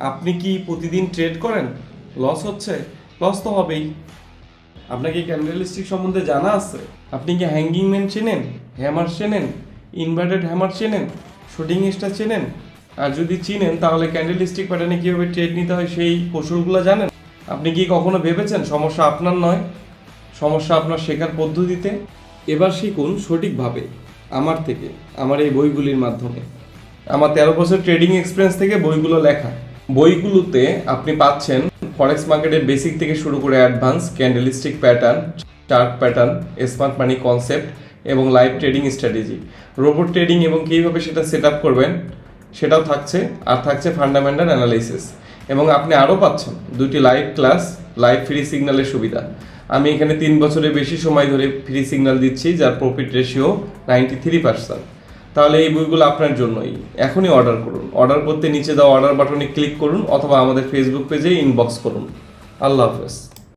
আপনি কি প্রতিদিন ট্রেড করেন? লস হচ্ছে? লস তো হবেই। আপনাকে ক্যান্ডেলস্টিক সম্বন্ধে জানা আছে? আপনি কি হ্যাঙ্গিং ম্যান চেনেন, হ্যামার চেনেন, ইনভার্টেড হ্যামার চেনেন, শুটিং স্টার চেনেন? আর যদি চিনেন তাহলে ক্যান্ডেলস্টিক প্যাটার্নে কীভাবে ট্রেড নিতে হয় সেই কৌশলগুলো জানেন? আপনি কি কখনো ভেবেছেন সমস্যা আপনার নয়, সমস্যা আপনার শেখার পদ্ধতিতে? এবার শিখুন সঠিকভাবে আমার থেকে, আমার এই বইগুলির মাধ্যমে। আমার 13 বছর ট্রেডিং এক্সপিরিয়েন্স থেকে বইগুলো লেখা। বইগুলোতে আপনি পাচ্ছেন ফরেক্স মার্কেটের বেসিক থেকে শুরু করে advance, candlestick pattern, chart pattern, smart money concept এবং live trading strategy, robot trading এবং কীভাবে সেটা সেট আপ করবেন সেটাও থাকছে। আর থাকছে ফান্ডামেন্টাল অ্যানালাইসিস। এবং আপনি আরও পাচ্ছেন 2টি লাইভ ক্লাস, লাইভ ফ্রি সিগন্যালের সুবিধা। আমি এখানে 3 বছরের বেশি সময় ধরে ফ্রি সিগন্যাল দিচ্ছি, যার প্রফিট রেশিও 93%। তাহলে এই বইগুলো আপনার জন্যই। এখনই অর্ডার করুন। অর্ডার করতে নিচে দেওয়া অর্ডার বাটনে ক্লিক করুন অথবা আমাদের ফেসবুক পেজে ইনবক্স করুন। আল্লাহ হাফেজ।